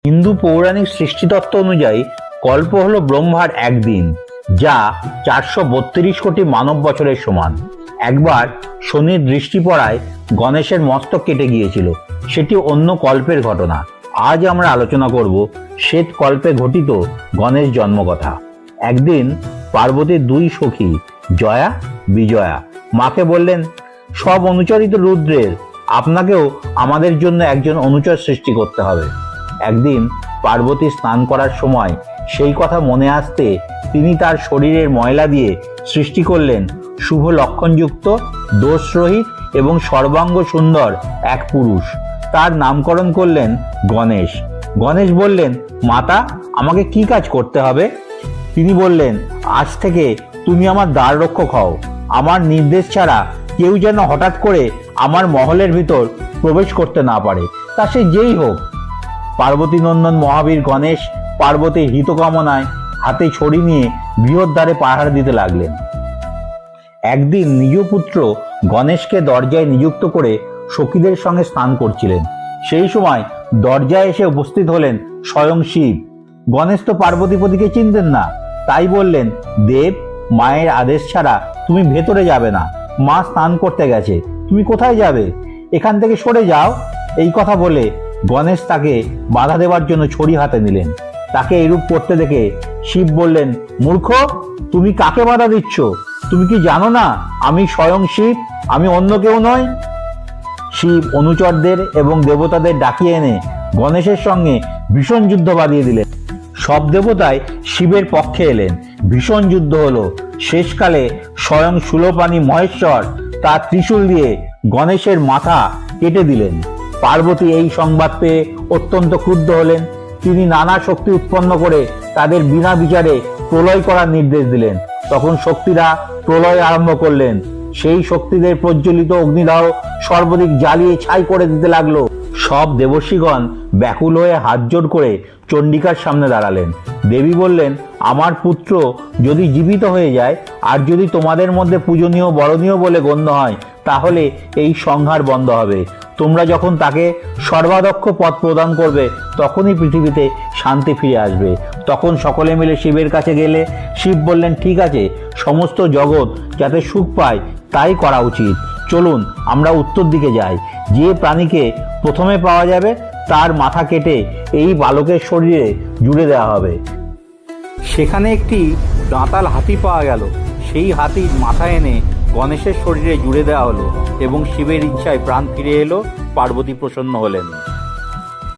হিন্দু পৌরাণিক সৃষ্টিতত্ত্ব অনুযায়ী কল্প হলো ব্রহ্মার একদিন, যা 432 কোটি মানব বছরের সমান। একবার শনির দৃষ্টি পড়ায় গণেশের মস্তক কেটে গিয়েছিল, সেটি অন্য কল্পের ঘটনা। আজ আমরা আলোচনা করব শ্বেত কল্পে ঘটিত গণেশ জন্মকথা। একদিন পার্বতীর দুই সখী জয়া বিজয়া মাকে বললেন, সব অনুচরিত রুদ্রের আপনাকেও আমাদের জন্য একজন অনুচর সৃষ্টি করতে হবে। একদিন পার্বতী স্নান করার সময় সেই কথা মনে আসতে তিনি তার শরীরের ময়লা দিয়ে সৃষ্টি করলেন শুভ লক্ষণযুক্ত, দোষরহিত এবং সর্বাঙ্গ সুন্দর এক পুরুষ। তার নামকরণ করলেন গণেশ। গণেশ বললেন, মাতা, আমাকে কি কাজ করতে হবে? তিনি বললেন, আজ থেকে তুমি আমার দ্বার রক্ষক হও। আমার নির্দেশ ছাড়া কেউ যেন হঠাৎ করে আমার মহলের ভিতর প্রবেশ করতে না পারে, তা সে যেই হোক। পার্বতী নন্দন মহাবীর গণেশ পার্বতীর হিতকামনায় হাতে ছড়ি নিয়ে বৃহদ্বারে পাহারা দিতে লাগলেন। একদিন নিজ পুত্র গণেশকে দরজায় নিযুক্ত করে সখীদের সঙ্গে স্নান করছিলেন। সেই সময় দরজায় এসে উপস্থিত হলেন স্বয়ং শিব। গণেশ তো পার্বতীপতিকে চিনতেন না, তাই বললেন, দেব, মায়ের আদেশ ছাড়া তুমি ভেতরে যাবে না। মা স্নান করতে গেছে, তুমি কোথায় যাবে? এখান থেকে সরে যাও। এই কথা বলে গণেশ তাকে বাধা দেওয়ার জন্য ছড়ি হাতে নিলেন। তাকে এরূপ করতে দেখে শিব বললেন, মূর্খ, তুমি কাকে বাধা দিচ্ছ? তুমি কি জানো না আমি স্বয়ং শিব, আমি অন্য কেউ নয়? শিব অনুচরদের এবং দেবতাদের ডাকিয়ে এনে গণেশের সঙ্গে ভীষণ যুদ্ধ বাঁধিয়ে দিলেন। সব দেবতাই শিবের পক্ষে এলেন। ভীষণ যুদ্ধ হলো। শেষকালে স্বয়ং শূলপাণি মহেশ্বর তার ত্রিশূল দিয়ে গণেশের মাথা কেটে দিলেন। পার্বতী এই সংবাদ পেয়ে অত্যন্ত ক্রুদ্ধ হলেন। তিনি নানা শক্তি উৎপন্ন করে তাদের বিনা বিচারে প্রলয় করার নির্দেশ দিলেন। তখন শক্তিরা প্রলয় আরম্ভ করলেন। সেই শক্তিদের প্রজ্বলিত অগ্নিদাহ সর্বাধিক জ্বালিয়ে ছাই করে দিতে লাগলো। সব দেবর্ষিগণ ব্যাকুল হয়ে হাত জোড় করে চণ্ডিকার সামনে দাঁড়ালেন। দেবী বললেন, আমার পুত্র যদি জীবিত হয়ে যায় আর যদি তোমাদের মধ্যে পূজনীয় বরণীয় বলে গণ্য হয়, তাহলে এই সংহার বন্ধ হবে। তোমরা যখন তাকে সর্বাধ্যক্ষ পদ প্রদান করবে, তখনই পৃথিবীতে শান্তি ফিরে আসবে। তখন সকলে মিলে শিবের কাছে গেলে শিব বললেন, ঠিক আছে, সমস্ত জগৎ যাতে সুখ পায় তাই করা উচিত। চলুন আমরা উত্তর দিকে যাই। যে প্রাণীকে প্রথমে পাওয়া যাবে তার মাথা কেটে এই বালকের শরীরে জুড়ে দেওয়া হবে। সেখানে একটি দাঁতাল হাতি পাওয়া গেল। সেই হাতির মাথা এনে গণেশের শরীরে জুড়ে দেওয়া হলো এবং শিবের ইচ্ছায় প্রাণ ফিরে এলো। পার্বতী প্রসন্ন হলেন।